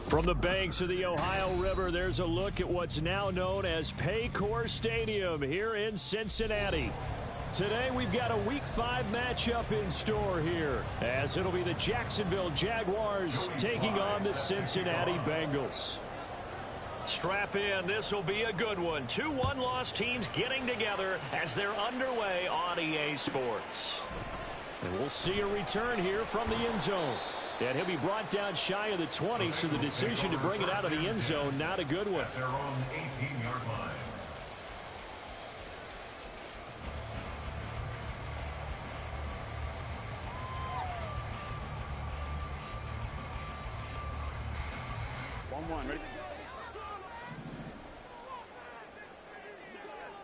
From the banks of the Ohio River, there's a look at what's now known as Paycor Stadium here in Cincinnati. Today, we've got a Week 5 matchup in store here, as it'll be the Jacksonville Jaguars taking on the Cincinnati Bengals. Strap in, this will be a good one. Two one-loss teams getting together as they're underway on EA Sports. And we'll see a return here from the end zone. And he'll be brought down shy of the 20, so the decision to bring it out of the end zone, not a good one. They're on the 18-yard line. One, ready?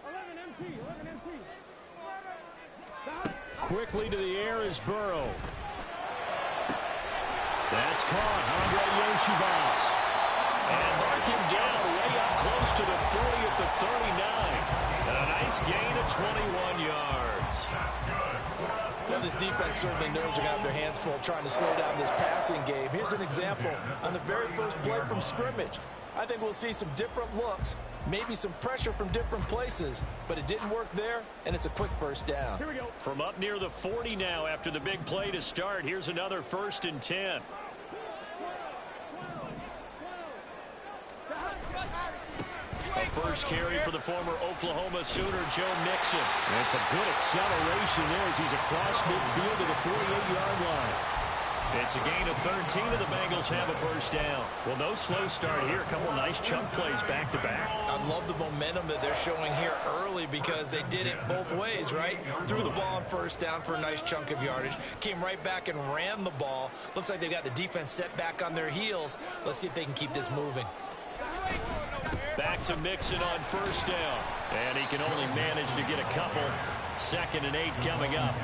11 MT. Quickly to the air is Burrow. That's caught. Andre Yoshivas. And mark him down way up close to the 40 at the 39. And a nice gain of 21 yards. Well, this defense certainly knows they're going to have their hands full trying to slow down this passing game. Here's an example on the very first play from scrimmage. I think we'll see some different looks, maybe some pressure from different places, but it didn't work there, and it's a quick first down. Here we go. From up near the 40 now after the big play to start, here's another 1st and 10. A first carry for the former Oklahoma Sooner, Joe Mixon. And some good acceleration there as he's across midfield to the 48-yard line. It's a gain of 13, and the Bengals have a first down. Well, no slow start here. A couple nice chunk plays back-to-back. I love the momentum that they're showing here early because they did it both ways, right? Threw the ball on first down for a nice chunk of yardage. Came right back and ran the ball. Looks like they've got the defense set back on their heels. Let's see if they can keep this moving. Back to Mixon on first down. And he can only manage to get a couple. 2nd and 8 coming up.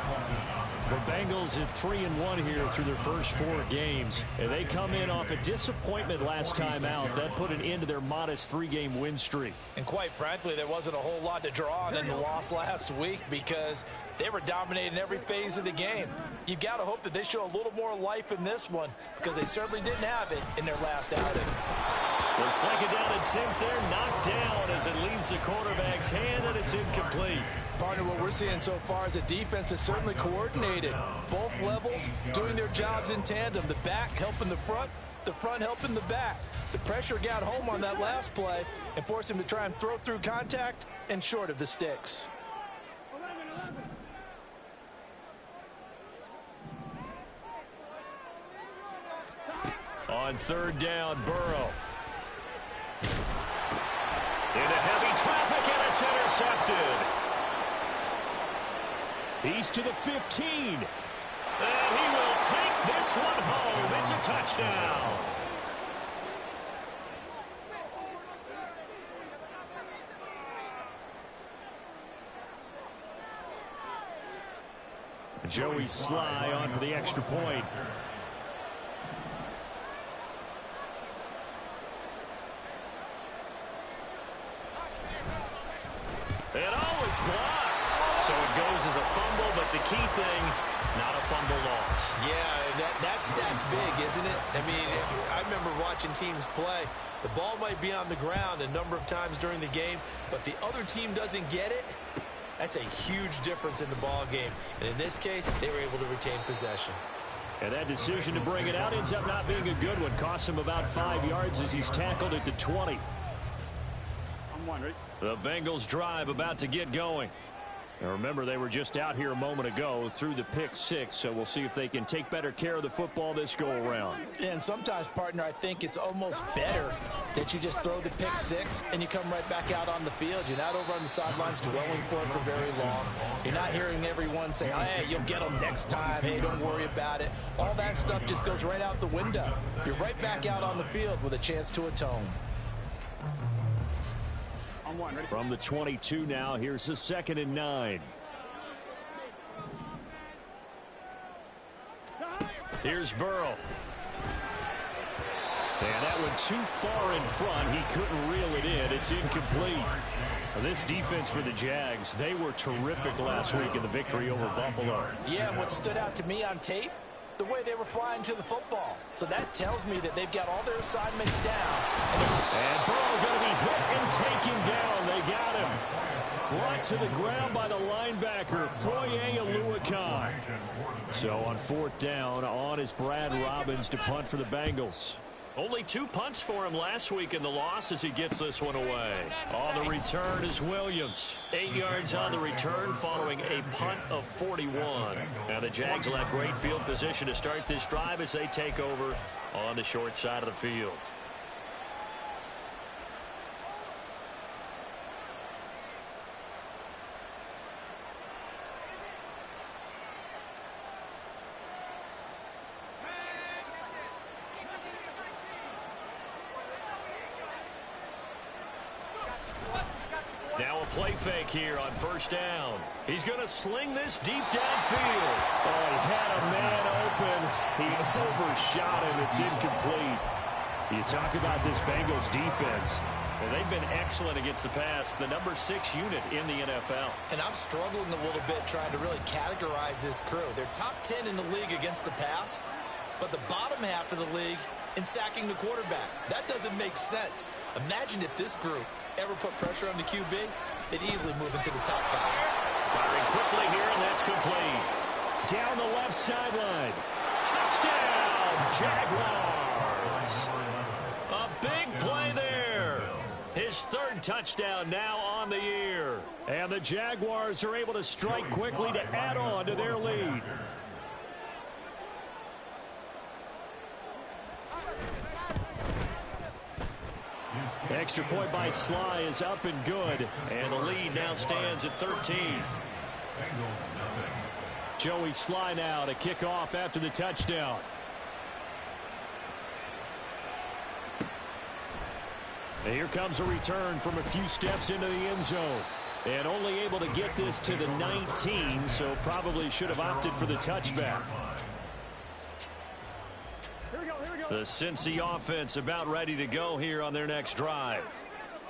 The Bengals at 3-1 here through their first 4 games. And they come in off a disappointment last time out. That put an end to their modest 3-game win streak. And quite frankly, there wasn't a whole lot to draw on in the loss last week because they were dominating every phase of the game. You've got to hope that they show a little more life in this one because they certainly didn't have it in their last outing. The 2nd down attempt there knocked down as it leaves the quarterback's hand, and it's incomplete. Partner, what we're seeing so far is a defense is certainly coordinated. Both levels doing their jobs in tandem. The back helping the front helping the back. The pressure got home on that last play and forced him to try and throw through contact and short of the sticks. 11. On 3rd down, Burrow. Into heavy traffic, and it's intercepted. He's to the 15. And he will take this one home. It's a touchdown. Joey Sly on for the extra point. And it's blocked. So it goes as a fumble, but the key thing, not a fumble loss. Yeah, that stat's big, isn't it? I mean, I remember watching teams play. The ball might be on the ground a number of times during the game, but the other team doesn't get it. That's a huge difference in the ball game. And in this case, they were able to retain possession. And that decision to bring it out ends up not being a good one. Costs him about 5 yards as he's tackled at the 20. The Bengals drive about to get going. And remember, they were just out here a moment ago through the pick 6, so we'll see if they can take better care of the football this go-around. And sometimes, partner, I think it's almost better that you just throw the pick 6 and you come right back out on the field. You're not over on the sidelines dwelling for it for very long. You're not hearing everyone say, oh, hey, you'll get them next time. Hey, don't worry about it. All that stuff just goes right out the window. You're right back out on the field with a chance to atone. From the 22 now, here's the 2nd and 9. Here's Burrow. And that went too far in front. He couldn't reel it in. It's incomplete. This defense for the Jags, they were terrific last week in the victory over Buffalo. Yeah, what stood out to me on tape, the way they were flying to the football. So that tells me that they've got all their assignments down. And Burrow going to be hit and taken down. They got him. Brought to the ground by the linebacker, Foye Oluokun. So on 4th down, on is Brad Robbins to punt for the Bengals. Only 2 punts for him last week in the loss as he gets this one away. On the return is Williams. 8 yards on the return following a punt of 41. Now the Jags will have great field position to start this drive as they take over on the short side of the field. Now a play fake here on 1st down. He's going to sling this deep downfield. Oh, he had a man open. He overshot him. It's incomplete. You talk about this Bengals defense. Well, they've been excellent against the pass, the number 6 unit in the NFL. And I'm struggling a little bit trying to really categorize this crew. They're top 10 in the league against the pass, but the bottom half of the league in sacking the quarterback. That doesn't make sense. Imagine if this group ever put pressure on the QB, they'd easily move into the top 5. Firing quickly here, and that's complete. Down the left sideline. Touchdown, Jaguars. A big play there. His 3rd touchdown now on the year. And the Jaguars are able to strike quickly to add on to their lead. Extra point by Sly is up and good. And the lead now stands at 13. Joey Sly now to kick off after the touchdown. And here comes a return from a few steps into the end zone. And only able to get this to the 19, so probably should have opted for the touchback. The Cincy offense about ready to go here on their next drive.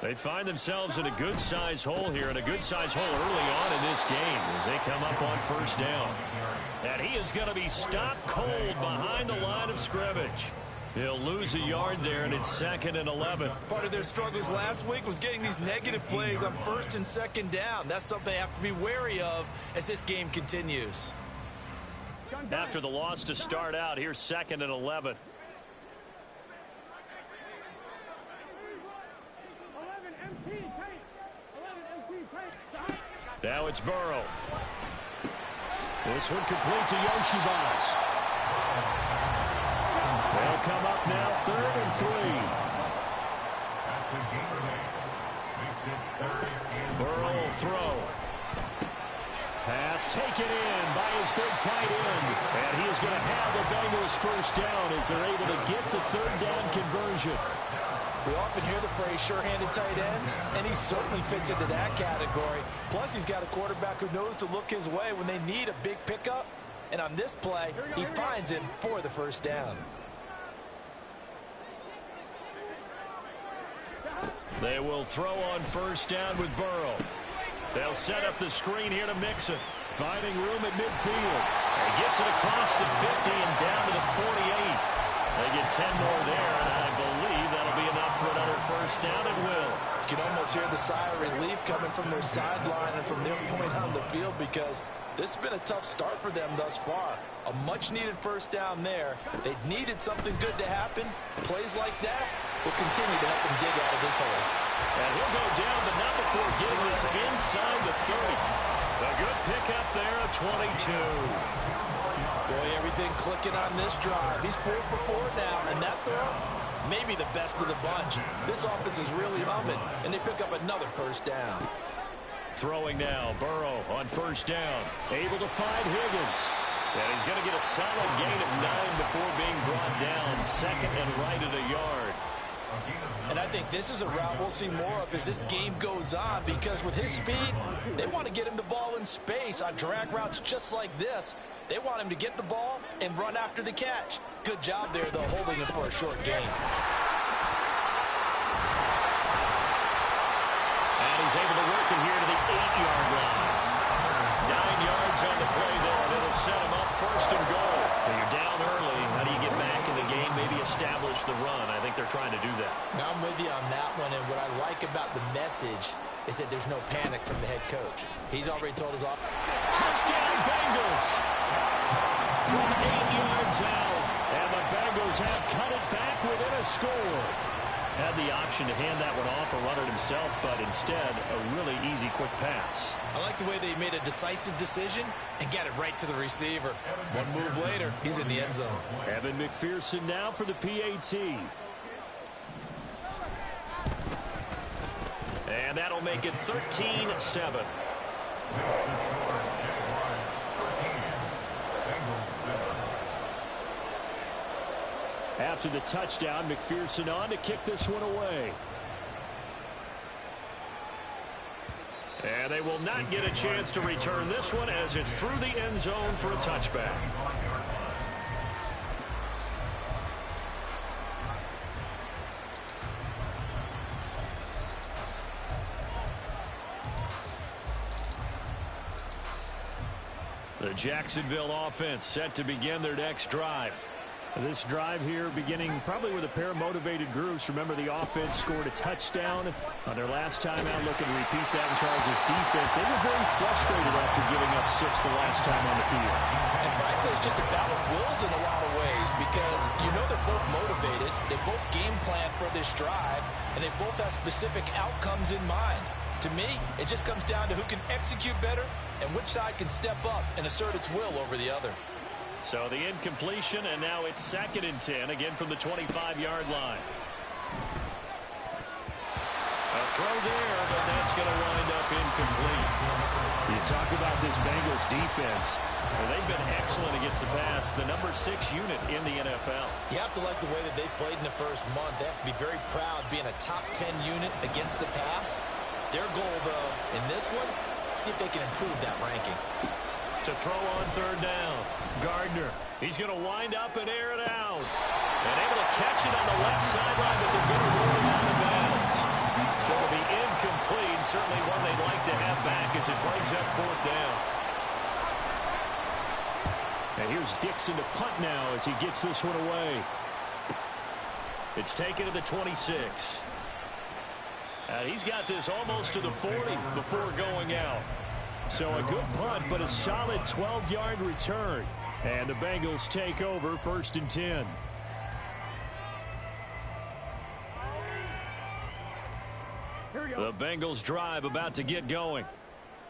They find themselves in a good-sized hole here, and a good-sized hole early on in this game as they come up on 1st down. And he is going to be stopped cold behind the line of scrimmage. He'll lose a yard there, and it's 2nd and 11. Part of their struggles last week was getting these negative plays on 1st and 2nd down. That's something they have to be wary of as this game continues. After the loss to start out, here's 2nd and 11. Now it's Burrow. This one complete to Yoshibas. They'll come up now 3rd and 3. Burrow will throw. Pass taken in by his big tight end. And he is going to have the Bengals 1st down as they're able to get the 3rd down conversion. We often hear the phrase sure-handed tight ends, and he certainly fits into that category. Plus, he's got a quarterback who knows to look his way when they need a big pickup. And on this play, he finds him for the 1st down. They will throw on 1st down with Burrow. They'll set up the screen here to Mixon. Finding room at midfield. He gets it across the 50 and down to the 48. They get 10 more there, and I believe that'll be enough for another 1st down. It will. You can almost hear the sigh of relief coming from their sideline and from their point on the field because this has been a tough start for them thus far. A much-needed 1st down there. They needed something good to happen. Plays like that will continue to help them dig out of this hole. And he'll go down, but not before getting this inside the 30. A good pickup there at 22. Boy, everything clicking on this drive. He's 4 for 4 now, and that throw, maybe the best of the bunch. This offense is really humming, and they pick up another 1st down. Throwing now, Burrow on 1st down. Able to find Higgins. And he's going to get a solid gain of 9 before being brought down. 2nd and right at a yard. And I think this is a route we'll see more of as this game goes on because with his speed, they want to get him the ball in space on drag routes just like this. They want him to get the ball and run after the catch. Good job there, though, holding him for a short gain. And he's able to work it here to the 8-yard line. 9 yards on the play there, and it'll set him up 1st and goal. And you're down establish the run. I think they're trying to do that. Now I'm with you on that one, and what I like about the message is that there's no panic from the head coach. He's already told us all. Touchdown, Bengals! From 8 yards out, and the Bengals have cut it back within a score. Had the option to hand that one off or run it himself, but instead, a really easy, quick pass. I like the way they made a decisive decision and got it right to the receiver. One move later, he's in the end zone. Evan McPherson now for the PAT. And that'll make it 13-7. After the touchdown, McPherson on to kick this one away. And they will not get a chance to return this one as it's through the end zone for a touchback. The Jacksonville offense set to begin their next drive. This drive here beginning probably with a pair of motivated groups. Remember, the offense scored a touchdown on their last time out. Looking to repeat that in Charles' defense. They were very frustrated after giving up 6 the last time on the field. And frankly, it's just a battle of wills in a lot of ways because you know they're both motivated. They both game plan for this drive, and they both have specific outcomes in mind. To me, it just comes down to who can execute better and which side can step up and assert its will over the other. So the incompletion, and now it's 2nd and 10, again from the 25-yard line. A throw there, but that's going to wind up incomplete. You talk about this Bengals defense. Well, they've been excellent against the pass, the number 6 unit in the NFL. You have to like the way that they played in the first month. They have to be very proud being a top 10 unit against the pass. Their goal, though, in this one, see if they can improve that ranking. To throw on 3rd down, Gardner. He's going to wind up and air it out. And able to catch it on the left sideline, but they're going to rule it out of bounds. So it'll be incomplete. Certainly one they'd like to have back as it brings up 4th down. And here's Dixon to punt now as he gets this one away. It's taken to the 26. And he's got this almost to the 40 before going out. So a good punt, but a solid 12-yard return. And the Bengals take over 1st and 10. The Bengals drive about to get going.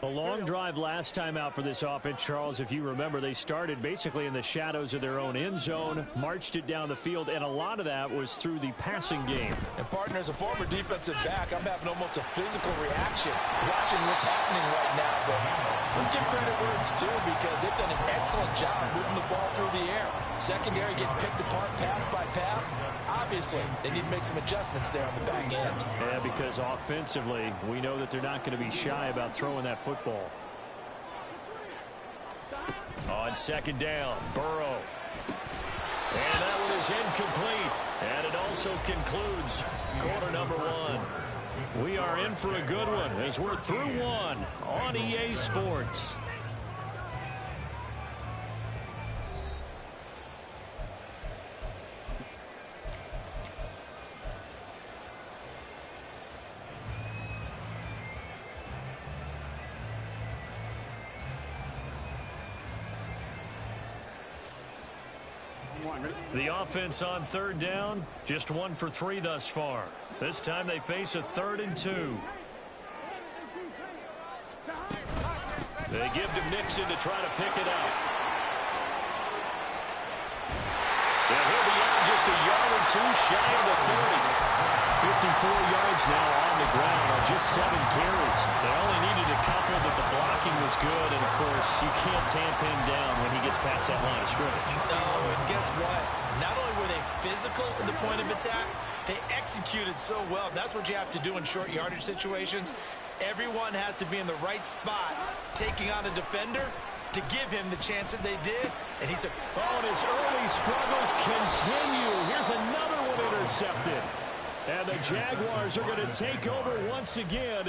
A long drive last time out for this offense, Charles. If you remember, they started basically in the shadows of their own end zone, marched it down the field, and a lot of that was through the passing game. And partner, as a former defensive back, I'm having almost a physical reaction watching what's happening right now. But let's give credit where it's due because they've done an excellent job moving the ball through the air. Secondary getting picked apart pass by pass. Obviously, they need to make some adjustments there on the back end. Yeah, because offensively, we know that they're not going to be shy about throwing that football. On 2nd down, Burrow. And that one is incomplete. And it also concludes quarter number 1. We are in for a good one as we're through one on EA Sports. The offense on 3rd down, just 1 for 3 thus far. This time they face a 3rd and 2. They give to Nixon to try to pick it up. And he'll be out just a yard or 2 shy of the 30. 54 yards now on the ground on just 7 carries. They only needed a couple, but the blocking was good. And, of course, you can't tamp him down when he gets past that line of scrimmage. No, and guess what? Not only were they physical at the point of attack, they executed so well. That's what you have to do in short yardage situations. Everyone has to be in the right spot, taking on a defender to give him the chance that they did. And he took. Oh, and his early struggles continue. Here's another one intercepted. And the Jaguars are going to take over once again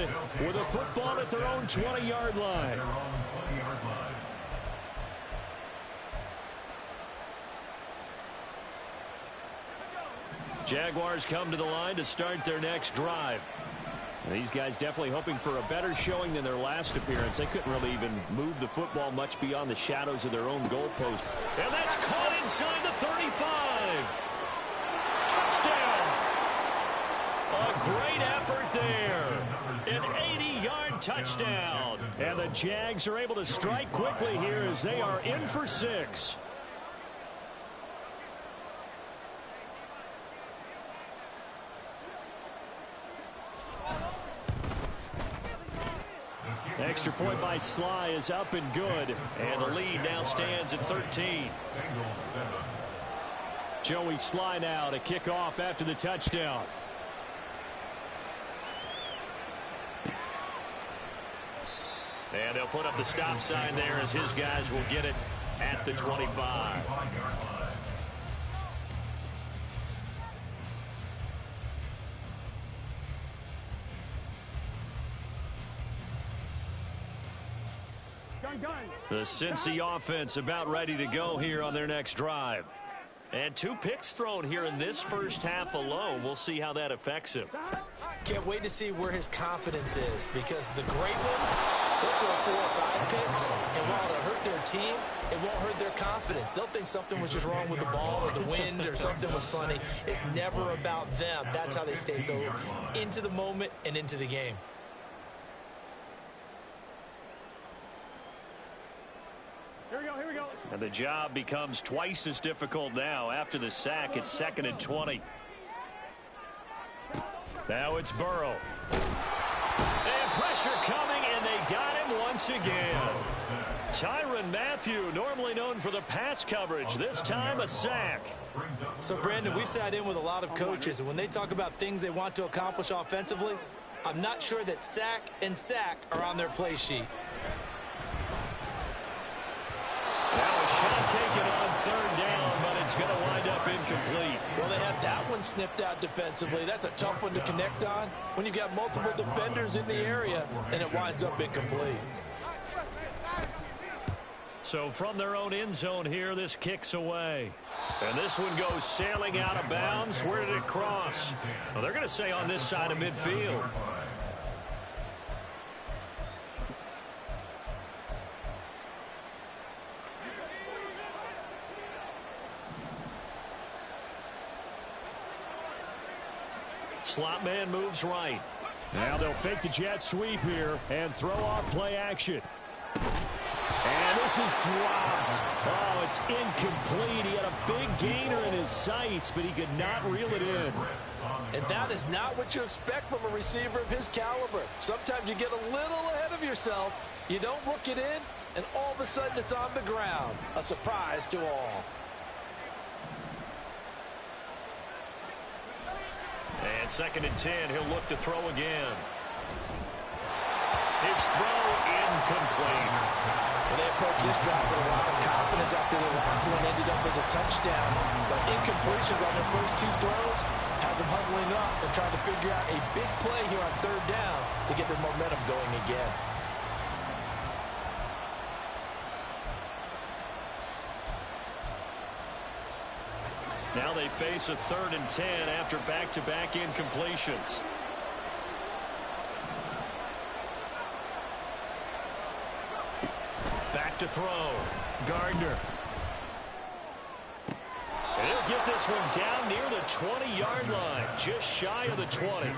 with a football at their own 20-yard line. Jaguars come to the line to start their next drive. These guys definitely hoping for a better showing than their last appearance. They couldn't really even move the football much beyond the shadows of their own goalpost. And that's caught inside the 35. Touchdown. A great effort there. An 80-yard touchdown. And the Jags are able to strike quickly here as they are in for 6. Extra point by Sly is up and good. And the lead now stands at 13. Joey Sly now to kick off after the touchdown. And they'll put up the stop sign there as his guys will get it at the 25. The Cincy offense about ready to go here on their next drive. And 2 picks thrown here in this first half alone. We'll see how that affects him. Can't wait to see where his confidence is, because the great ones, they'll throw 4 or 5 picks, and while it'll hurt their team, it won't hurt their confidence. They'll think something was just wrong with the ball or the wind or something was funny. It's never about them. That's how they stay so into the moment and into the game. Here we go. And the job becomes twice as difficult now. After the sack, it's 2nd and 20. Now it's Burrow. And pressure coming, and they got him once again. Tyrann Mathieu, normally known for the pass coverage, this time a sack. So, Brandon, we sat in with a lot of coaches, and when they talk about things they want to accomplish offensively, I'm not sure that sack and sack are on their play sheet. Now a shot taken on 3rd down, but it's going to wind up incomplete. Well, they had that one snipped out defensively. That's a tough one to connect on when you've got multiple defenders in the area, and it winds up incomplete. So from their own end zone here, this kicks away. And this one goes sailing out of bounds. Where did it cross? Well, they're going to say on this side of midfield. Slot man moves right. Now they'll fake the jet sweep here and throw off play action. And this is dropped. Oh, it's incomplete. He had a big gainer in his sights, but he could not reel it in. And that is not what you expect from a receiver of his caliber. Sometimes you get a little ahead of yourself. You don't look it in, and all of a sudden it's on the ground. A surprise to all. And 2nd and 10, he'll look to throw again. His throw incomplete. Well, they approach this drive with a lot of confidence after the last one ended up as a touchdown. But incompletions on their first 2 throws has them huddling up and trying to figure out a big play here on 3rd down to get their momentum going again. Now they face a 3rd and 10 after back-to-back incompletions. Back to throw. Gardner. And he'll get this one down near the 20-yard line, just shy of the 20.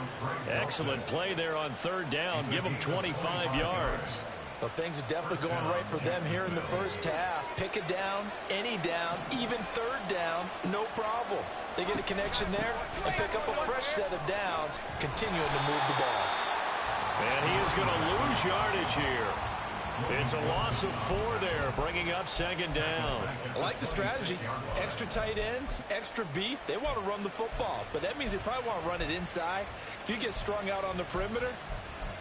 Excellent play there on 3rd down. Give them 25 yards. Well, things are definitely going right for them here in the first half. Pick a down, any down, even 3rd down, no problem. They get a connection there and pick up a fresh set of downs, continuing to move the ball. And he is going to lose yardage here. It's a loss of 4 there, bringing up 2nd down. I like the strategy. Extra tight ends, extra beef. They want to run the football, but that means they probably want to run it inside. If you get strung out on the perimeter,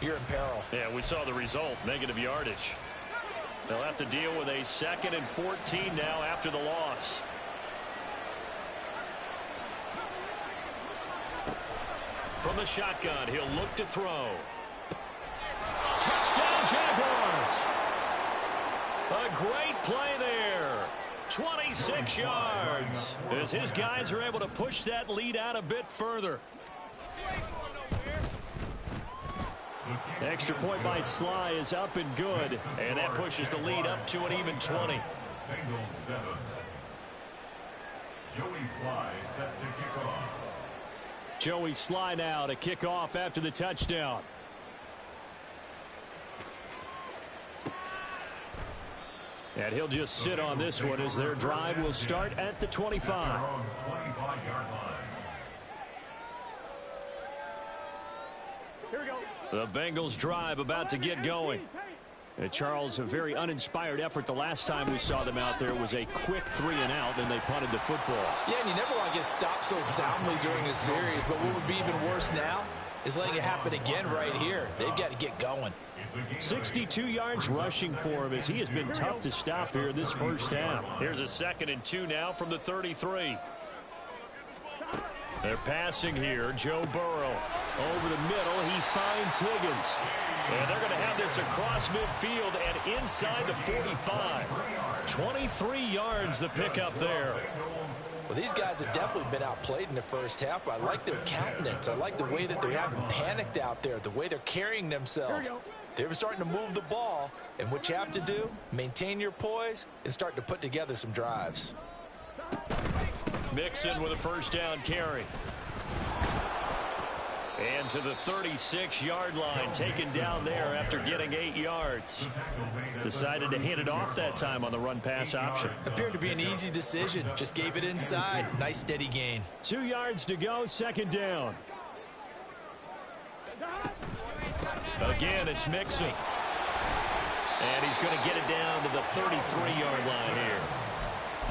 you're in peril. Yeah, we saw the result, negative yardage. They'll have to deal with a 2nd and 14 now after the loss. From the shotgun, he'll look to throw. Touchdown, Jaguars! A great play there. 26 yards. As his guys are able to push that lead out a bit further. Extra point by Sly is up and good. And that pushes the lead up to an even 20. Bengals 7. Joey Sly set to kick off. Joey Sly now to kick off after the touchdown. And he'll just sit on this one as their drive will start at the 25. Here we go. The Bengals drive about to get going. And Charles, a very uninspired effort the last time we saw them out there was a quick 3-and-out, and they punted the football. Yeah, and you never want to get stopped so soundly during a series, but what would be even worse now is letting it happen again right here. They've got to get going. 62 yards rushing for him as he has been tough to stop here this first half. Here's a 2nd and 2 now from the 33. They're passing here. Joe Burrow over the middle. He finds Higgins. And they're going to have this across midfield and inside the 45. 23 yards the pickup there. Well, these guys have definitely been outplayed in the first half. I like their countenance. I like the way that they haven't panicked out there, the way they're carrying themselves. They're starting to move the ball, and what you have to do, maintain your poise and start to put together some drives. Mixon with a first down carry. And to the 36-yard line, taken down there after getting 8 yards. Decided to hand it off that time on the run-pass option. Appeared to be an easy decision. Just gave it inside. Nice, steady gain. 2 yards to go, 2nd down. Again, it's Mixon. And he's going to get it down to the 33-yard line here.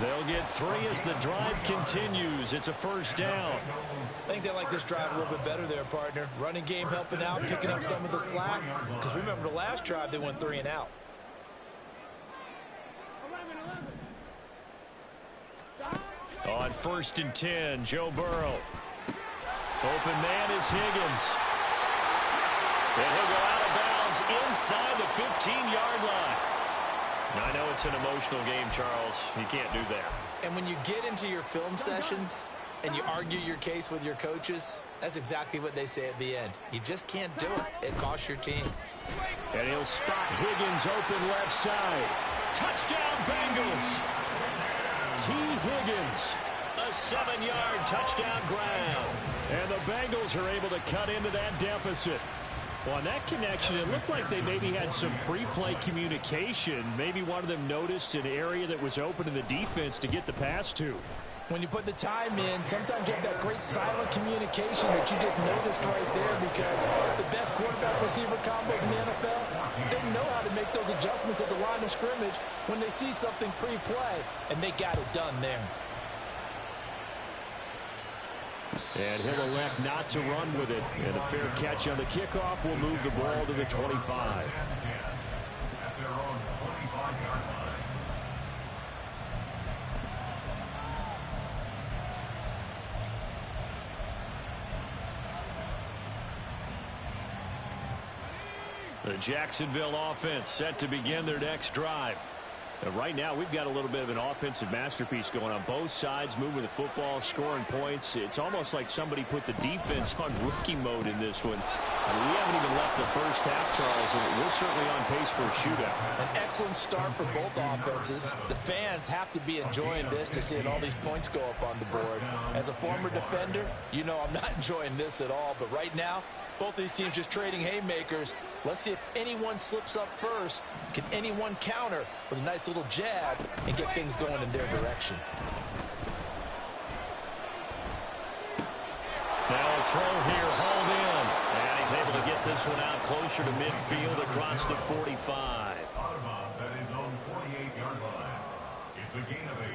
They'll get 3 as the drive continues. It's a first down. I think they like this drive a little bit better there, partner. Running game helping out, picking up some of the slack. Because remember, the last drive, they went 3-and-out. On 1st and 10, Joe Burrow. Open man is Higgins. And he'll go out of bounds inside the 15-yard line. I know it's an emotional game, Charles. You can't do that. And when you get into your film sessions and you argue your case with your coaches, that's exactly what they say at the end. You just can't do it. It costs your team. And he'll spot Higgins open left side. Touchdown, Bengals. T. Higgins. A 7-yard touchdown ground. And the Bengals are able to cut into that deficit. Well, on that connection, it looked like they maybe had some pre-play communication. Maybe one of them noticed an area that was open in the defense to get the pass to. When you put the time in, sometimes you have that great silent communication that you just noticed right there, because the best quarterback-receiver combos in the NFL, they know how to make those adjustments at the line of scrimmage when they see something pre-play, and they got it done there. And he'll elect not to run with it. And a fair catch on the kickoff will move the ball to the 25. The Jacksonville offense set to begin their next drive. And right now, we've got a little bit of an offensive masterpiece going on both sides, moving the football, scoring points. It's almost like somebody put the defense on rookie mode in this one. I mean, we haven't even left the first half, Charles, and we're certainly on pace for a shootout. An excellent start for both offenses. The fans have to be enjoying this to seeing all these points go up on the board. As a former defender, you know I'm not enjoying this at all. But right now, both these teams just trading haymakers. Let's see if anyone slips up first. Can anyone counter with a nice little jab and get things going in their direction? Now a throw here, hauled in. And he's able to get this one out closer to midfield across the 45. Out of bounds at his own 48-yard line. It's a gain of 8.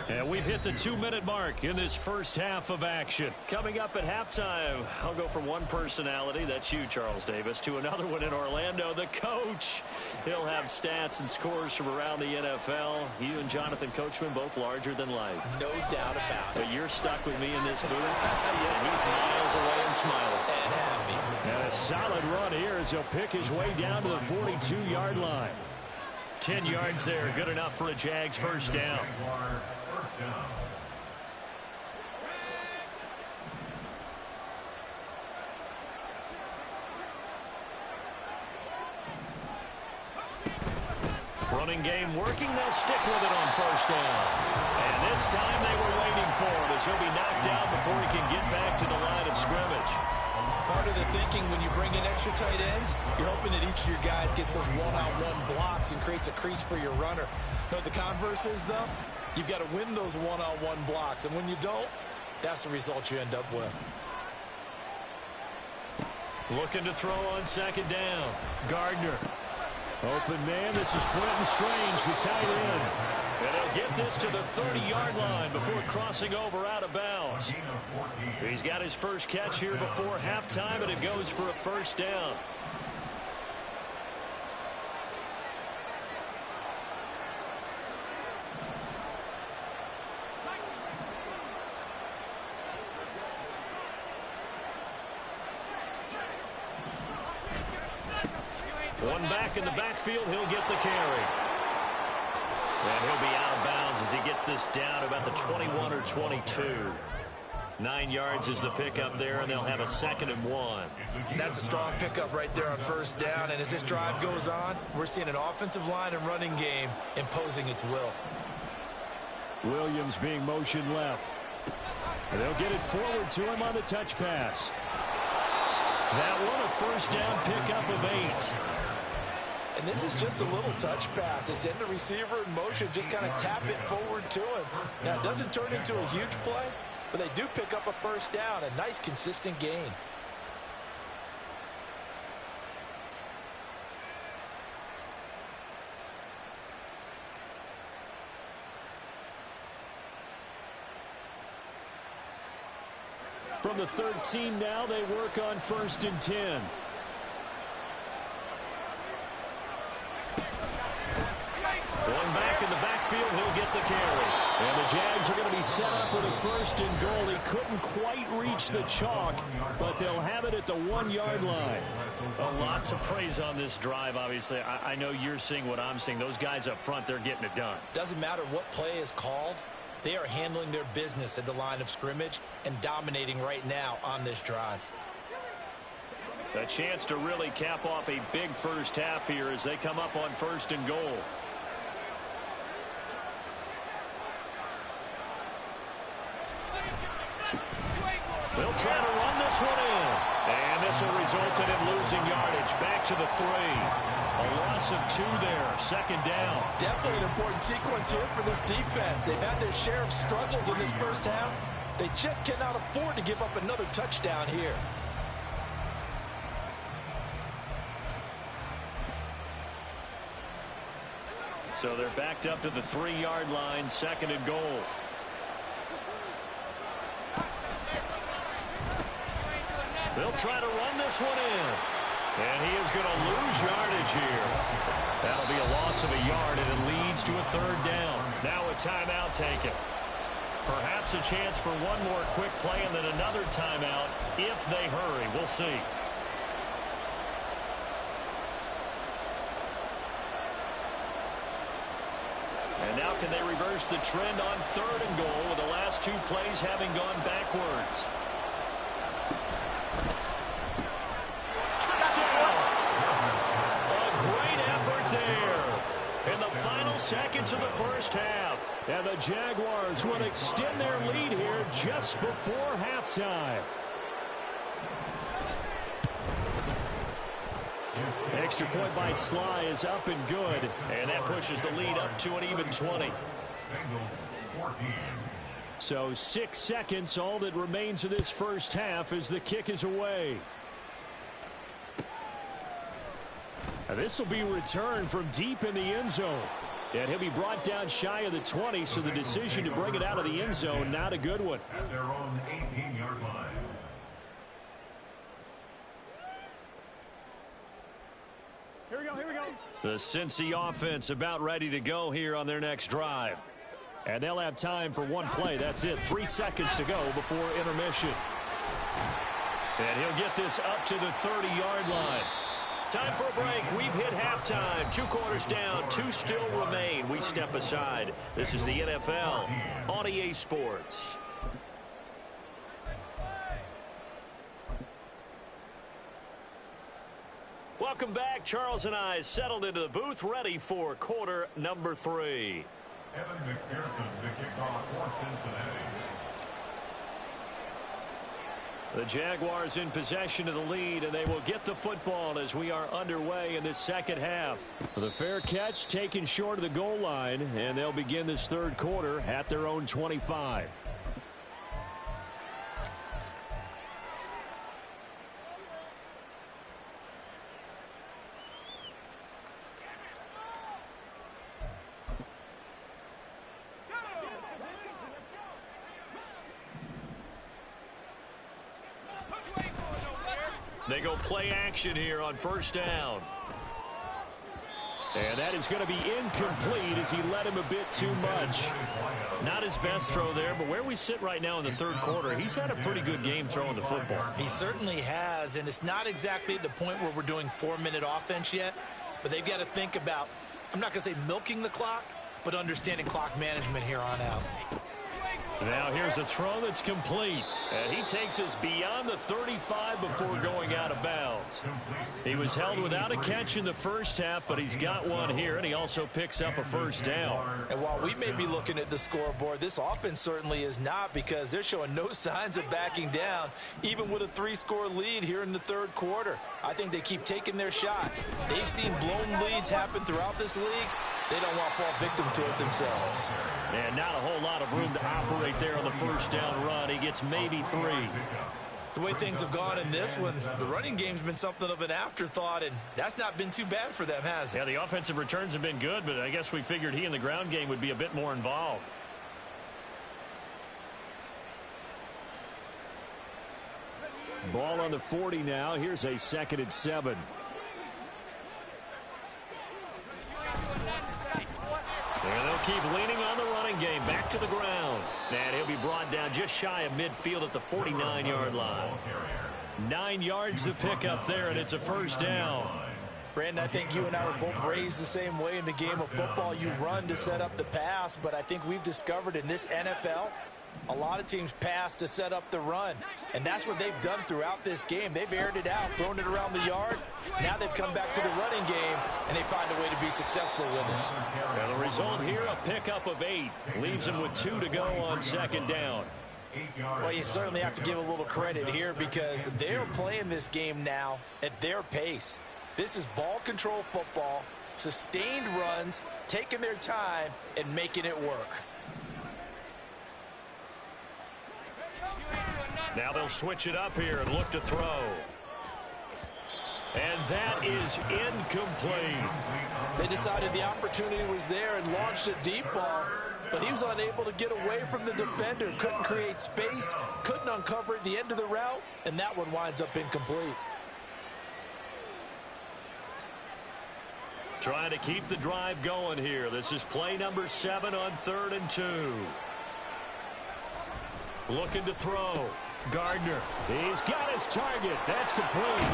And we've hit the 2-minute mark in this first half of action. Coming up at halftime, I'll go from one personality, that's you, Charles Davis, to another one in Orlando, the coach. He'll have stats and scores from around the NFL. You and Jonathan Coachman, both larger than life. No doubt about it. But you're stuck with me in this booth. Yes, and he's miles away and smiling. And happy. And a solid run here as he'll pick his way down to the 42-yard line. 10 yards there, good enough for a Jags first down. Running game working, they'll stick with it on first down. And this time they were waiting for him as he'll be knocked down before he can get back to the line of scrimmage. Part of the thinking when you bring in extra tight ends, you're hoping that each of your guys gets those one-on-one blocks and creates a crease for your runner. You know what the converse is, though? You've got to win those one-on-one blocks, and when you don't, that's the result you end up with. Looking to throw on second down. Gardner. Open man, this is Quentin Strange, the tight end. And he'll get this to the 30-yard line before crossing over out of bounds. He's got his first catch here before halftime, and it goes for a first down. One back in the backfield, he'll get the carry. And he'll be out of bounds as he gets this down about the 21 or 22. 9 yards is the pickup there, and they'll have a 2nd and 1. That's a strong pickup right there on first down, and as this drive goes on, we're seeing an offensive line and running game imposing its will. Williams being motioned left. And they'll get it forward to him on the touch pass. That one a first down pickup of 8. And this is just a little touch pass. They send the receiver in motion, just kind of tap it forward to him. Now, it doesn't turn into a huge play, but they do pick up a first down, a nice, consistent gain. From the 13 now, they work on 1st and 10. Going back in the backfield, he'll get the carry. And the Jags are going to be set up with a 1st and goal. He couldn't quite reach the chalk, but they'll have it at the 1-yard line. A lot to praise on this drive, obviously. I know you're seeing what I'm seeing. Those guys up front, they're getting it done. Doesn't matter what play is called. They are handling their business at the line of scrimmage and dominating right now on this drive. A chance to really cap off a big first half here as they come up on 1st and goal. They'll try to run this one in. And this will result in him losing yardage. Back to the 3. A loss of 2 there. 2nd down. Definitely an important sequence here for this defense. They've had their share of struggles in this first half. They just cannot afford to give up another touchdown here. So they're backed up to the 3-yard line. 2nd and goal. They'll try to run this one in. And he is going to lose yardage here. That'll be a loss of a yard, and it leads to a 3rd down. Now a timeout taken. Perhaps a chance for one more quick play and then another timeout if they hurry. We'll see. And now can they reverse the trend on 3rd and goal with the last 2 plays having gone backwards? Seconds of the first half. And the Jaguars would extend their lead here just before halftime. Extra point by Sly is up and good. And that pushes the lead up to an even 20. Bengals 14. So 6 seconds, all that remains of this first half as the kick is away. This will be returned from deep in the end zone. And he'll be brought down shy of the 20, so the decision to bring it out of the end zone, not a good one. At their own 18-yard line. Here we go, here we go. The Cincy offense about ready to go here on their next drive. And they'll have time for one play. That's it. 3 seconds to go before intermission. And he'll get this up to the 30-yard line. Time for a break. We've hit halftime. 2 quarters down. 2 still remain. We step aside. This is the NFL on EA Sports. Welcome back. Charles and I settled into the booth, ready for quarter number 3. Evan McPherson, the kickoff for Cincinnati. The Jaguars in possession of the lead, and they will get the football as we are underway in this second half. The fair catch taken short of the goal line, and they'll begin this third quarter at their own 25. They go play action here on first down. And that is going to be incomplete as he led him a bit too much. Not his best throw there, but where we sit right now in the third quarter, he's had a pretty good game throwing the football. He certainly has, and it's not exactly at the point where we're doing 4-minute offense yet, but they've got to think about, I'm not going to say milking the clock, but understanding clock management here on out. Now here's a throw that's complete. And he takes us beyond the 35 before going out of bounds. He was held without a catch in the first half, but he's got one here, and he also picks up a first down. And while we may be looking at the scoreboard, this offense certainly is not, because they're showing no signs of backing down, even with a 3-score lead here in the third quarter. I think they keep taking their shots. They've seen blown leads happen throughout this league. They don't want to fall victim to it themselves. And not a whole lot of room to operate there on the first down run. He gets maybe 3. The way things have gone in this one, the running game's been something of an afterthought, and that's not been too bad for them, has it? Yeah, the offensive returns have been good, but I guess we figured he in the ground game would be a bit more involved. Ball on the 40 now. Here's a 2nd and 7. And they'll keep leaning on the running game. Back to the ground. And he'll be brought down just shy of midfield at the 49-yard line. 9 yards to pick up there, and it's a first down. Brandon, I think you and I were both raised the same way in the game of football. You run to set up the pass, but I think we've discovered in this NFL, a lot of teams pass to set up the run. And that's what they've done throughout this game. They've aired it out, thrown it around the yard. Now they've come back to the running game, and they find a way to be successful with it. Now the result here, a pickup of 8. Leaves them with 2 to go on second down. Well, you certainly have to give a little credit here, because they're playing this game now at their pace. This is ball control football, sustained runs, taking their time, and making it work. Now they'll switch it up here and look to throw. And that is incomplete. They decided the opportunity was there and launched a deep ball, but he was unable to get away from the defender. Couldn't create space, couldn't uncover at the end of the route, and that one winds up incomplete. Trying to keep the drive going here. This is play number 7 on 3rd and 2. Looking to throw. Gardner. He's got his target. That's complete.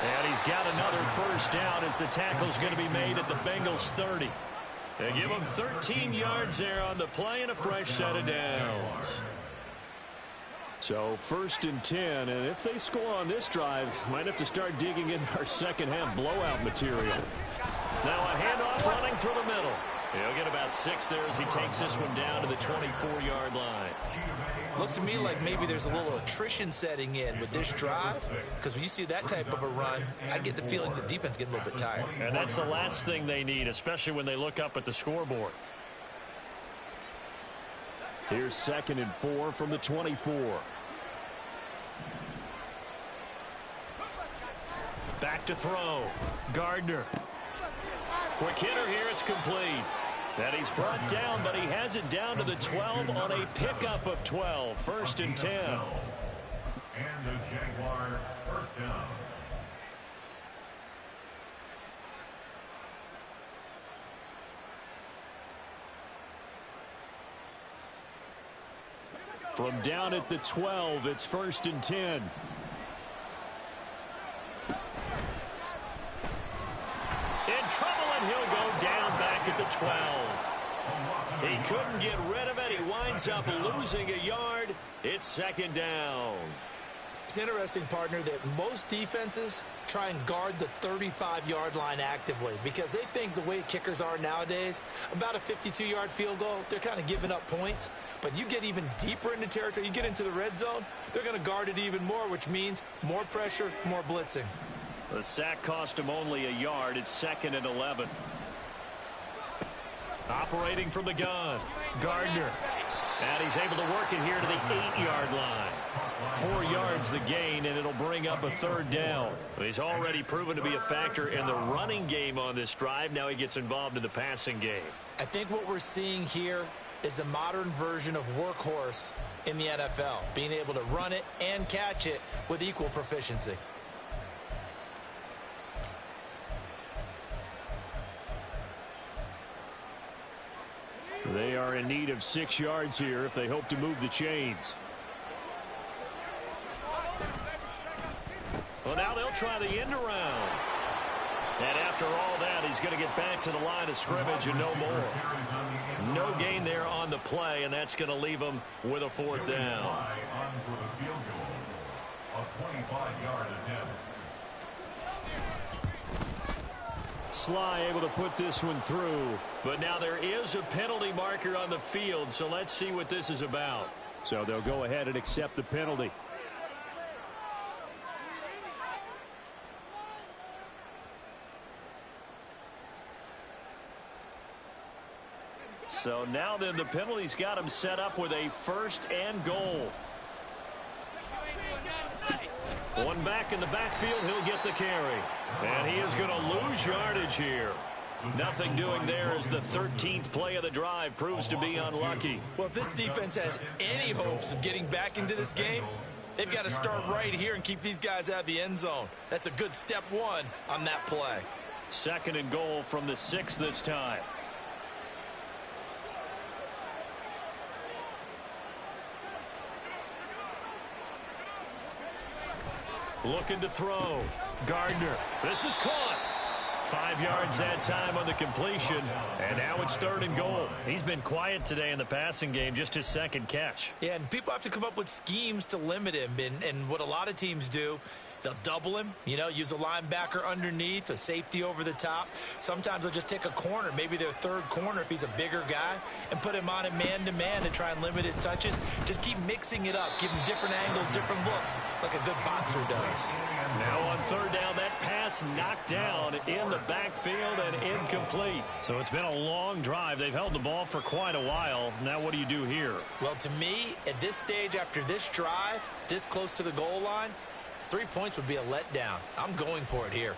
And he's got another first down as the tackle's going to be made at the Bengals 30. They give him 13 yards there on the play and a fresh set of downs. So 1st and 10, and if they score on this drive, might have to start digging in our second half blowout material. Now a handoff running through the middle. He'll get about 6 there as he takes this one down to the 24-yard line. Looks to me like maybe there's a little attrition setting in with this drive, because when you see that type of a run, I get the feeling the defense getting a little bit tired. And that's the last thing they need, especially when they look up at the scoreboard. Here's 2nd and 4 from the 24. Back to throw. Gardner. Quick hitter here. It's complete. And he's brought down, but he has it down to the 12 on a pickup of 12. 1st and 10. And the Jaguar first down. From down at the 12, it's 1st and 10. he'll go down back at the 12. He couldn't get rid of it. He winds up losing a yard. It's second down. It's interesting, partner, that most defenses try and guard the 35-yard line actively because they think the way kickers are nowadays, about a 52-yard field goal, they're kind of giving up points. But you get even deeper into territory, you get into the red zone, they're going to guard it even more, which means more pressure, more blitzing. The sack cost him only a yard. It's 2nd and 11. Operating from the gun, Gardner. And he's able to work it here to the 8-yard line. 4 yards the gain, and it'll bring up a 3rd down. He's already proven to be a factor in the running game on this drive. Now he gets involved in the passing game. I think what we're seeing here is the modern version of workhorse in the NFL, being able to run it and catch it with equal proficiency. They are in need of 6 yards here if they hope to move the chains. Well, now they'll try the end around. And after all that, he's going to get back to the line of scrimmage and no more. No gain there on the play, and that's going to leave him with a 4th down. Sly able to put this one through, but now there is a penalty marker on the field, so let's see what this is about. So they'll go ahead and accept the penalty. So now then the penalty's got him set up with a 1st and goal. One back in the backfield, he'll get the carry. And he is going to lose yardage here. Nothing doing there as the 13th play of the drive proves to be unlucky. Well, if this defense has any hopes of getting back into this game, they've got to start right here and keep these guys out of the end zone. That's a good step 1 on that play. 2nd and goal from the 6 this time. Looking to throw. Gardner. This is caught. 5 yards that time on the completion. And now it's 3rd and goal. He's been quiet today in the passing game, just his 2nd catch. Yeah, and people have to come up with schemes to limit him. And what a lot of teams do, they'll double him, use a linebacker underneath, a safety over the top. Sometimes they'll just take a corner, maybe their 3rd corner if he's a bigger guy, and put him on a man-to-man to try and limit his touches. Just keep mixing it up, give him different angles, different looks, like a good boxer does. Now on 3rd down, that pass knocked down in the backfield and incomplete. So it's been a long drive. They've held the ball for quite a while. Now what do you do here? Well, to me, at this stage after this drive, this close to the goal line, 3 points would be a letdown. I'm going for it here.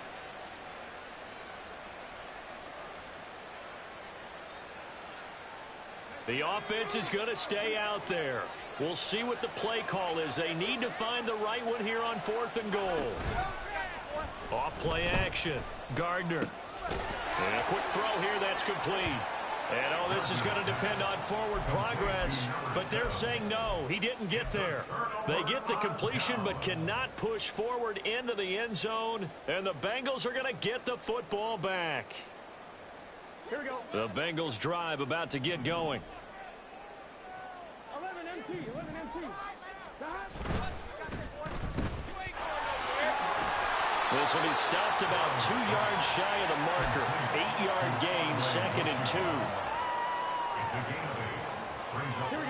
The offense is going to stay out there. We'll see what the play call is. They need to find the right one here on 4th and goal. Off play action. Gardner. And a quick throw here that's complete. And this is going to depend on forward progress, but they're saying no, he didn't get there. They get the completion but cannot push forward into the end zone, and the Bengals are going to get the football back. Here we go. The Bengals drive about to get going. 11 MT. This will be stopped about 2 yards shy of the marker. 8-yard gain, 2nd and 2.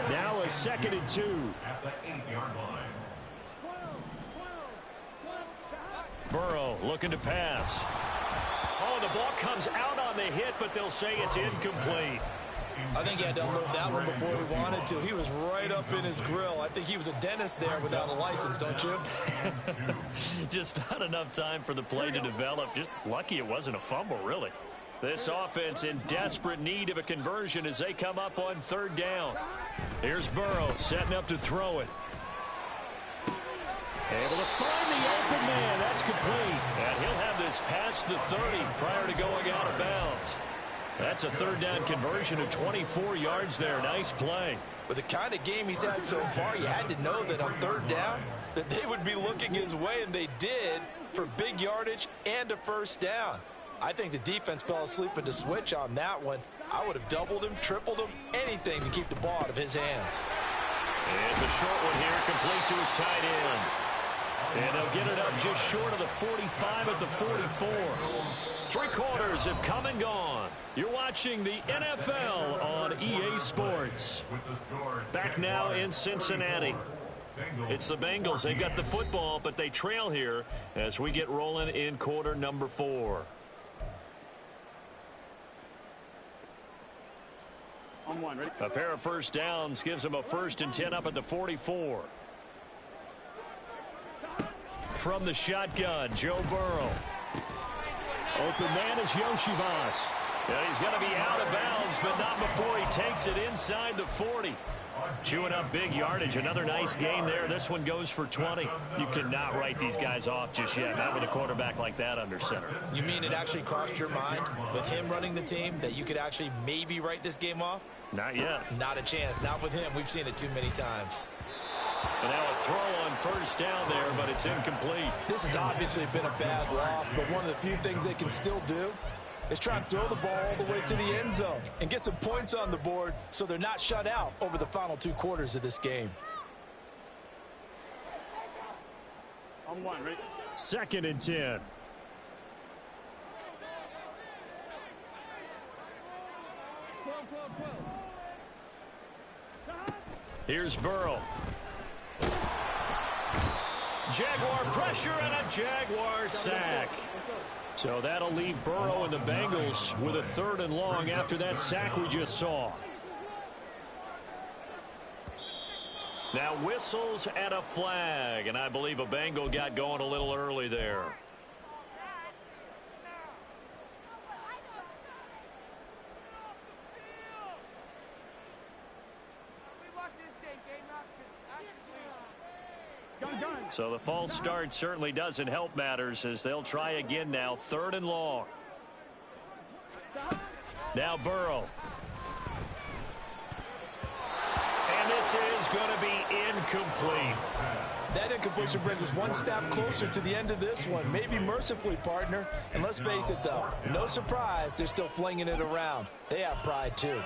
Now a 2nd and 2. At the 8-yard line. Burrow looking to pass. Oh, the ball comes out on the hit, but they'll say it's incomplete. I think he had to unload that one before he wanted to. He was right up in his grill. I think he was a dentist there without a license, don't you? Just not enough time for the play to develop. Just lucky it wasn't a fumble, really. This offense in desperate need of a conversion as they come up on 3rd down. Here's Burrow setting up to throw it. Able to find the open man. That's complete. And he'll have this past the 30 prior to going out of bounds. That's a 3rd down conversion of 24 yards there. Nice play. With the kind of game he's had so far, you had to know that on 3rd down that they would be looking his way, and they did, for big yardage and a 1st down. I think the defense fell asleep at the switch on that one. I would have doubled him, tripled him, anything to keep the ball out of his hands. And it's a short one here, complete to his tight end. And they'll get it up just short of the 45 at the 44. 3 quarters have come and gone. You're watching the NFL on EA Sports. Back now in Cincinnati. It's the Bengals. They've got the football, but they trail here as we get rolling in quarter number 4. On one, ready? A pair of first downs gives them a 1st and 10 up at the 44. From the shotgun, Joe Burrow. Open man is Yoshivas. And he's going to be out of bounds, but not before he takes it inside the 40. Chewing up big yardage. Another nice gain there. This one goes for 20. You cannot write these guys off just yet, not with a quarterback like that under center. You mean it actually crossed your mind with him running the team that you could actually maybe write this game off? Not yet. Not a chance. Not with him. We've seen it too many times. And now a throw on first down there, but it's incomplete. This has obviously been a bad loss, but one of the few things they can still do is try and throw the ball all the way to the end zone and get some points on the board so they're not shut out over the final 2 quarters of this game. On one, ready? 2nd and 10. Here's Burrow. Jaguar pressure and a Jaguar sack. So that'll leave Burrow and the Bengals with a 3rd and long after that sack we just saw. Now whistles and a flag, and I believe a Bengal got going a little early there. So the false start certainly doesn't help matters as they'll try again now. 3rd and long. Now Burrow. And this is going to be incomplete. That incompletion brings us one step closer to the end of this one. Maybe mercifully, partner. And let's face it, though, no surprise, they're still flinging it around. They have pride, too.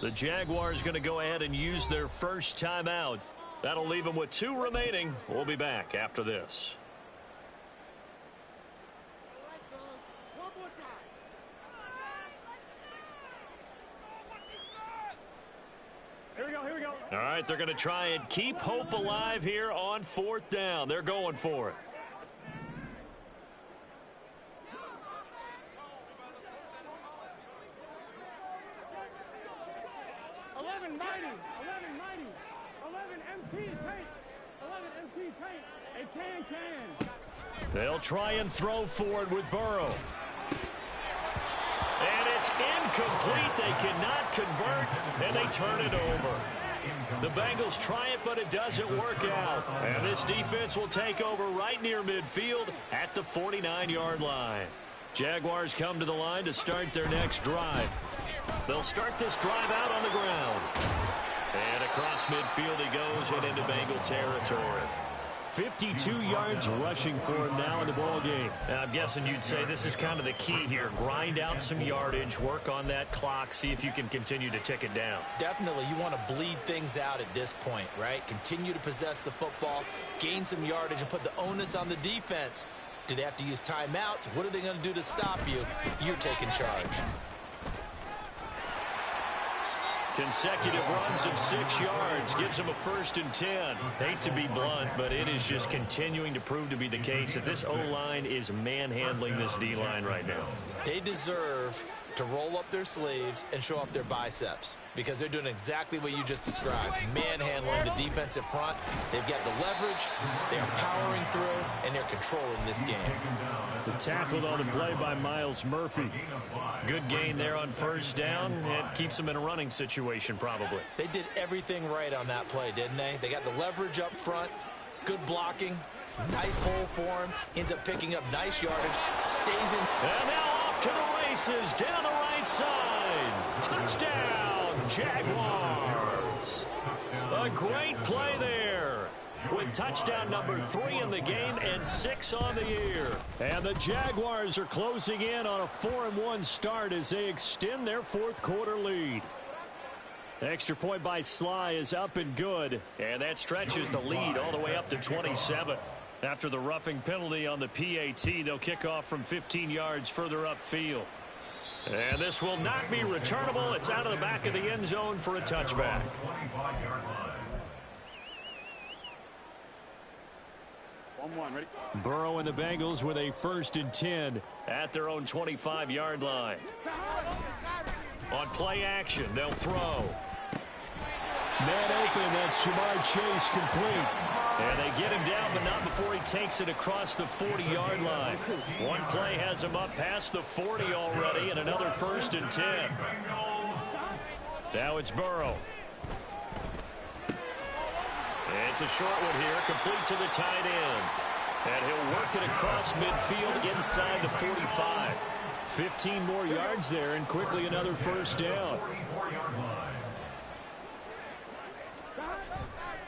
The Jaguars going to go ahead and use their first timeout. That'll leave them with 2 remaining. We'll be back after this. Here we go, here we go. All right, they're going to try and keep hope alive here on 4th down. They're going for it. They'll try and throw forward with Burrow. And it's incomplete. They cannot convert, and they turn it over. The Bengals try it, but it doesn't work out. And this defense will take over right near midfield at the 49-yard line. Jaguars come to the line to start their next drive. They'll start this drive out on the ground. And across midfield he goes and into Bengal territory. 52 yards rushing for him now in the ball game. I'm guessing you'd say this is kind of the key here. Grind out some yardage, work on that clock, see if you can continue to tick it down. Definitely, you want to bleed things out at this point, right? Continue to possess the football, gain some yardage, and put the onus on the defense. Do they have to use timeouts? What are they going to do to stop you? You're taking charge. Consecutive runs of 6 yards gives him a 1st and 10. Hate to be blunt, but it is just continuing to prove to be the case that this O-line is manhandling this D-line right now. They deserve to roll up their sleeves and show up their biceps because they're doing exactly what you just described. Manhandling the defensive front. They've got the leverage, they're powering through, and they're controlling this game. Tackled on the play by Miles Murphy. Good gain there on 1st down. It keeps them in a running situation probably. They did everything right on that play, didn't they? They got the leverage up front, good blocking, Nice hole for him. Ends up picking up nice yardage. Stays in. And now off to the races down the right side. Touchdown, Jaguars. A great play there, with touchdown number 3 in the game and 6 on the year. And the Jaguars are closing in on a 4-1 start as they extend their fourth quarter lead. The extra point by Sly is up and good, and that stretches the lead all the way up to 27. After the roughing penalty on the PAT, they'll kick off from 15 yards further upfield. And this will not be returnable. It's out of the back of the end zone for a touchback. Ready? Burrow and the Bengals with a 1st and 10 at their own 25-yard line. On play action, they'll throw. Man open, that's Jamar Chase, complete. And they get him down, but not before he takes it across the 40-yard line. One play has him up past the 40 already, and another 1st and 10. Now it's Burrow. It's a short one here, complete to the tight end. And he'll work it across midfield inside the 45. 15 more yards there, and quickly another 1st down.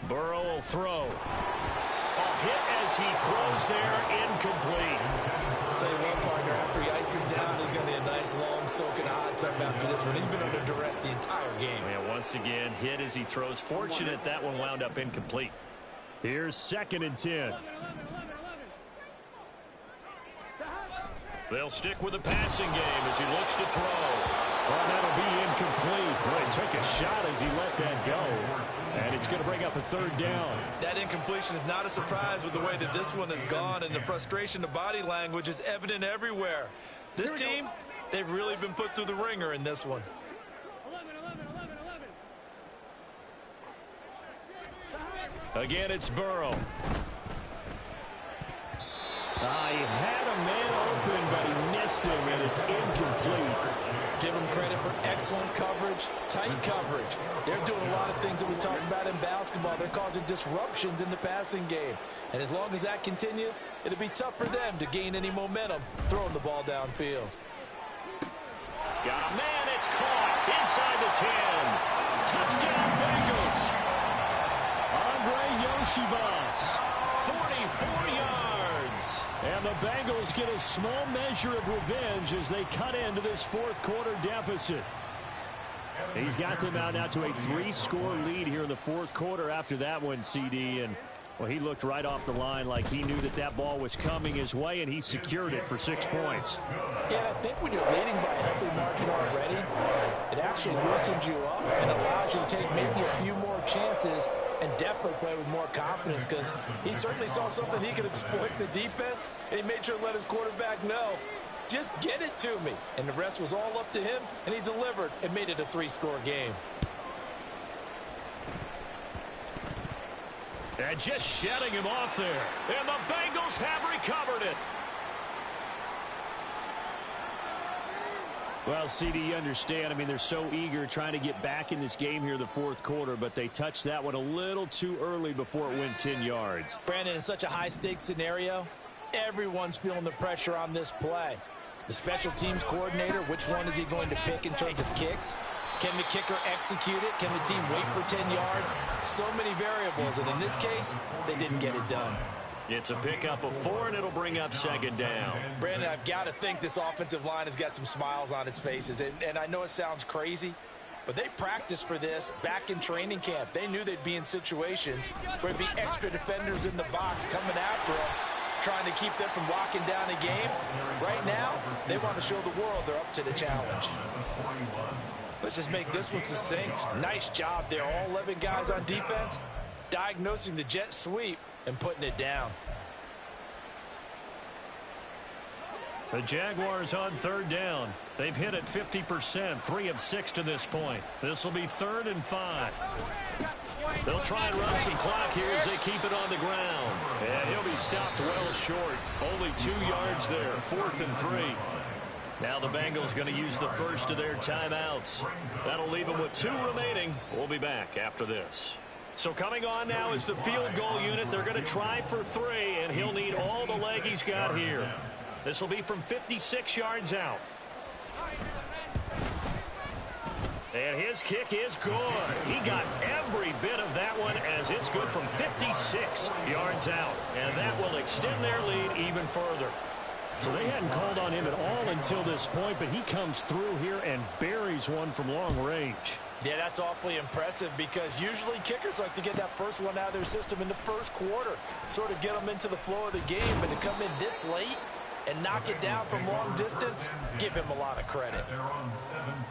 Burrow will throw. A hit as he throws there, incomplete. I'll tell you what, partner, after he ices down, he's going to be a nice, long, soaking hot tub after this one. He's been under duress the entire game. And once again, hit as he throws. Fortunate that one wound up incomplete. Here's 2nd and 10. They'll stick with the passing game as he looks to throw. Well, that'll be incomplete. Boy, he took a shot as he let that go. And it's going to bring up a 3rd down. That incompletion is not a surprise with the way that this one has gone, and the frustration, the body language is evident everywhere. This team, they've really been put through the ringer in this one. 11. Again, it's Burrow. He had a man open, but he missed him, and it's incomplete. Give them credit for excellent coverage, tight coverage. They're doing a lot of things that we talk about in basketball. They're causing disruptions in the passing game. And as long as that continues, it'll be tough for them to gain any momentum throwing the ball downfield. Got a man, it's caught inside the 10. Touchdown, Bengals. Andre Yoshibas, 44 yards. And the Bengals get a small measure of revenge as they cut into this fourth quarter deficit. He's got them out now to a 3-score lead here in the fourth quarter after that one, CD. And, well, he looked right off the line like he knew that that ball was coming his way, and he secured it for 6 points. Yeah, I think when you're leading by a healthy margin already, it actually loosens you up and allows you to take maybe a few more chances and definitely play with more confidence, because he certainly saw something he could exploit in the defense, and he made sure to let his quarterback know, just get it to me. And the rest was all up to him, and he delivered and made it a 3-score game. And just shedding him off there. And the Bengals have recovered it. Well, CD, you understand. I mean, they're so eager trying to get back in this game here in the fourth quarter, but they touched that one a little too early before it went 10 yards. Brandon, in such a high-stakes scenario, everyone's feeling the pressure on this play. The special teams coordinator, which one is he going to pick in terms of kicks? Can the kicker execute it? Can the team wait for 10 yards? So many variables, and in this case, they didn't get it done. It's a pickup of 4, and it'll bring up 2nd down. Brandon, I've got to think this offensive line has got some smiles on its faces, and I know it sounds crazy, but they practiced for this back in training camp. They knew they'd be in situations where there'd be extra defenders in the box coming after them, trying to keep them from locking down a game. Right now, they want to show the world they're up to the challenge. Let's just make this one succinct. Nice job there. All 11 guys on defense diagnosing the jet sweep and putting it down. The Jaguars on 3rd down. They've hit it 50%, 3 of 6 to this point. This will be 3rd and 5. They'll try and run some clock here as they keep it on the ground. And he'll be stopped well short. Only 2 yards there, 4th and 3. Now the Bengals going to use the first of their timeouts. That'll leave them with 2 remaining. We'll be back after this. So coming on now is the field goal unit. They're going to try for 3, and he'll need all the leg he's got here. This will be from 56 yards out. And his kick is good. He got every bit of that one as it's good from 56 yards out. And that will extend their lead even further. So they hadn't called on him at all until this point, but he comes through here and buries one from long range. Yeah, that's awfully impressive because usually kickers like to get that first one out of their system in the first quarter, sort of get them into the flow of the game, but to come in this late and knock it down from long distance, give him a lot of credit. They're on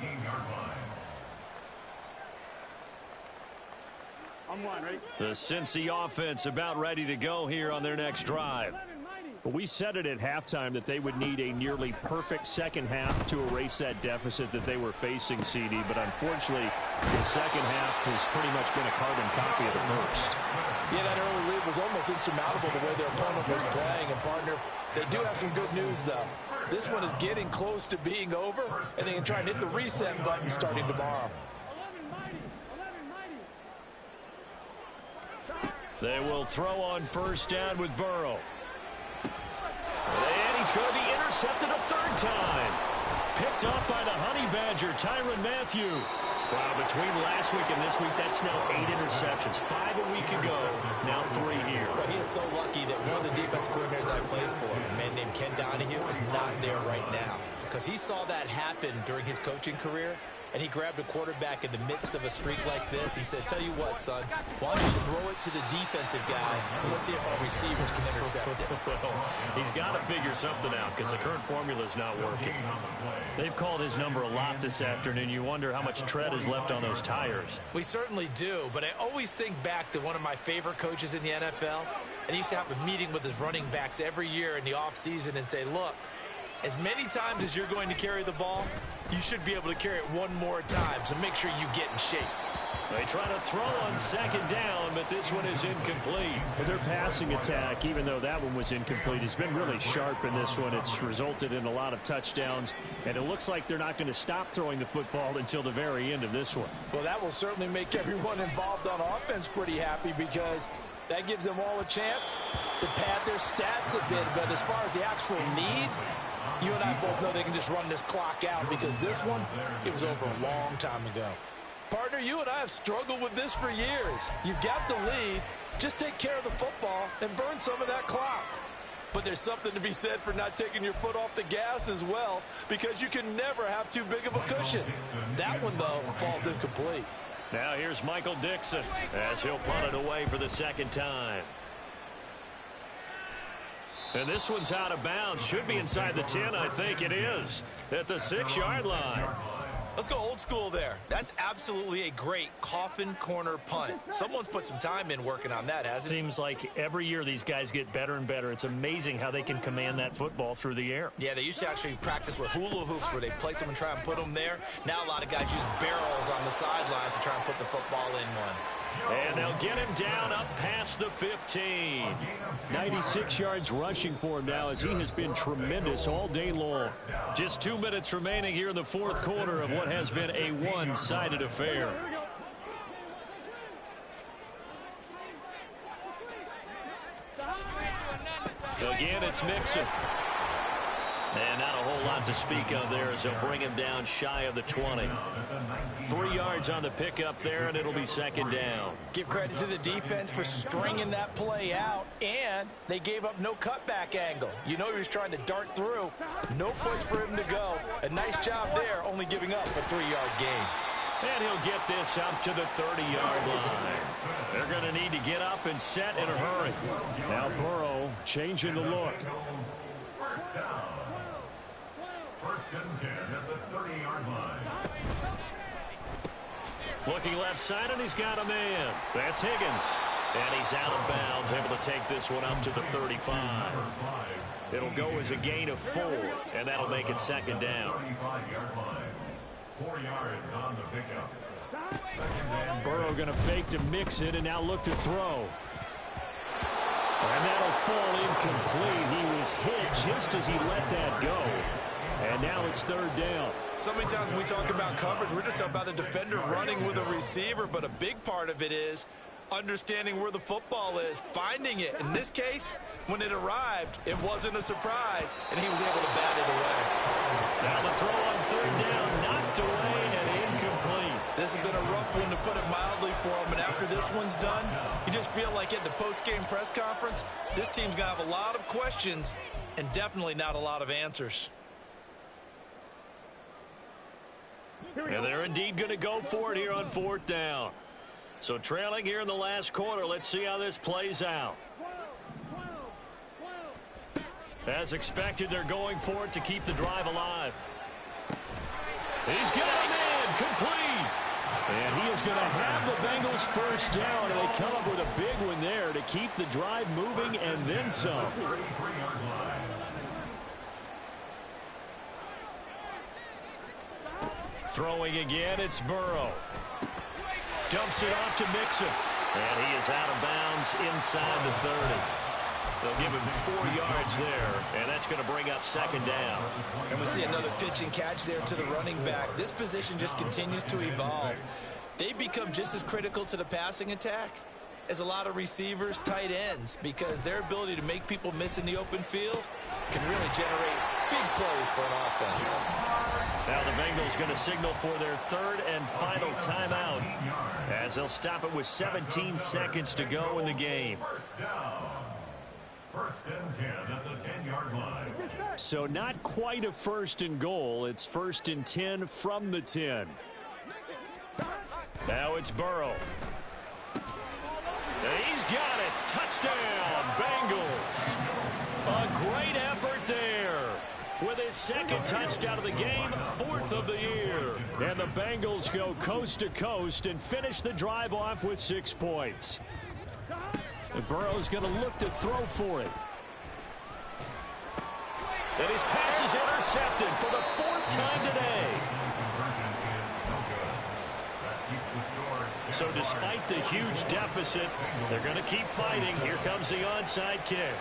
17-yard line. On 1, ready? The Cincy offense about ready to go here on their next drive. But we said it at halftime that they would need a nearly perfect second half to erase that deficit that they were facing, CD. But unfortunately, the second half has pretty much been a carbon copy of the first. Yeah, that early lead was almost insurmountable the way their opponent was playing. And, partner, they do have some good news, though. This one is getting close to being over, and they can try and hit the reset button starting tomorrow. They will throw on first down with Burrow. And he's going to be intercepted a third time. Picked off by the Honey Badger, Tyrann Mathieu. Wow, between last week and this week, that's now 8 interceptions. 5 a week ago, now 3 here. Well, he is so lucky that one of the defense coordinators I played for, a man named Ken Donahue, is not there right now. Because he saw that happen during his coaching career, and he grabbed a quarterback in the midst of a streak like this and said, tell you what, son, why don't you throw it to the defensive guys, and let's see if our receivers can intercept it. He's got to figure something out because the current formula is not working. They've called his number a lot this afternoon. You wonder how much tread is left on those tires. We certainly do, but I always think back to one of my favorite coaches in the NFL, and he used to have a meeting with his running backs every year in the offseason and say, look, as many times as you're going to carry the ball, you should be able to carry it one more time, so make sure you get in shape. They try to throw on second down, but this one is incomplete. But their passing attack, even though that one was incomplete, has been really sharp in this one. It's resulted in a lot of touchdowns, and it looks like they're not going to stop throwing the football until the very end of this one. Well, that will certainly make everyone involved on offense pretty happy because that gives them all a chance to pad their stats a bit. But as far as the actual need, you and I both know they can just run this clock out because this one, it was over a long time ago. Partner, you and I have struggled with this for years. You've got the lead. Just take care of the football and burn some of that clock. But there's something to be said for not taking your foot off the gas as well because you can never have too big of a cushion. That one, though, falls incomplete. Now here's Michael Dixon as he'll punt it away for the second time. And this one's out of bounds. Should be inside the 10, I think it is, at the 6-yard line. Let's go old school there. That's absolutely a great coffin corner punt. Someone's put some time in working on that, hasn't it? Seems like every year these guys get better and better. It's amazing how they can command that football through the air. Yeah, they used to actually practice with hula hoops where they place them and try and put them there. Now a lot of guys use barrels on the sidelines to try and put the football in one. And they'll get him down up past the 15. 96 yards rushing for him now as he has been tremendous all day long. Just 2 minutes remaining here in the fourth quarter of what has been a one-sided affair. Again, it's Mixon. And not a whole lot to speak of there as they'll bring him down shy of the 20. 3 yards on the pickup there, and it'll be second down. Give credit to the defense for stringing that play out, and they gave up no cutback angle. You know he was trying to dart through. No place for him to go. A nice job there, only giving up a 3-yard gain. And he'll get this up to the 30-yard line. They're going to need to get up and set in a hurry. Now Burrow changing the look. First down. First and 10 at the 30-yard line. Looking left side, and he's got a man. That's Higgins. And he's out of bounds, able to take this one up to the 35. It'll go as a gain of 4, and that'll make it second down. 35-yard line. 4 yards on the pickup. Second down. Burrow going to fake to mix it and now look to throw. And that'll fall incomplete. He was hit just as he let that go. And now it's third down. So many times when we talk about coverage, we're just talking about the defender running with a receiver, but a big part of it is understanding where the football is, finding it. In this case, when it arrived, it wasn't a surprise, and he was able to bat it away. Now the throw on third down, knocked away and incomplete. This has been a rough one, to put it mildly, for him. And after this one's done, you just feel like at the post-game press conference, this team's going to have a lot of questions and definitely not a lot of answers. And they're indeed going to go for it here on fourth down. So trailing here in the last quarter, let's see how this plays out. As expected, they're going for it to keep the drive alive. He's got him in, complete. And he is going to have the Bengals first down, and they come up with a big one there to keep the drive moving and then some. Throwing again, it's Burrow. Dumps it off to Mixon. And he is out of bounds inside the 30. They'll give him 4 yards there, and that's going to bring up second down. And we see another pitch and catch there to the running back. This position just continues to evolve. They become just as critical to the passing attack as a lot of receivers, tight ends, because their ability to make people miss in the open field can really generate big plays for an offense. Now the Bengals going to signal for their third and final timeout as they'll stop it with 17 seconds to go in the game. First and 10 at the 10-yard line. So not quite a first and goal. It's first and 10 from the 10. Now it's Burrow. He's got it. Touchdown, Bengals. A great effort there. With his second touchdown of the game, 4th of the year. And the Bengals go coast to coast and finish the drive off with 6 points. And Burrow's going to look to throw for it. And his pass is intercepted for the 4th time today. So despite the huge deficit, they're going to keep fighting. Here comes the onside kick.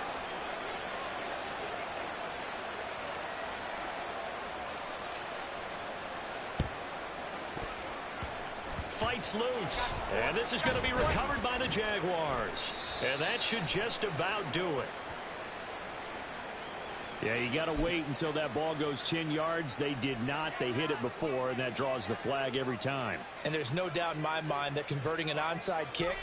Fights loose. And this is going to be recovered by the Jaguars. And that should just about do it. Yeah, you got to wait until that ball goes 10 yards. They did not. They hit it before, and that draws the flag every time. And there's no doubt in my mind that converting an onside kick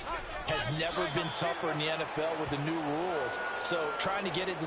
has never been tougher in the NFL with the new rules. So trying to get it to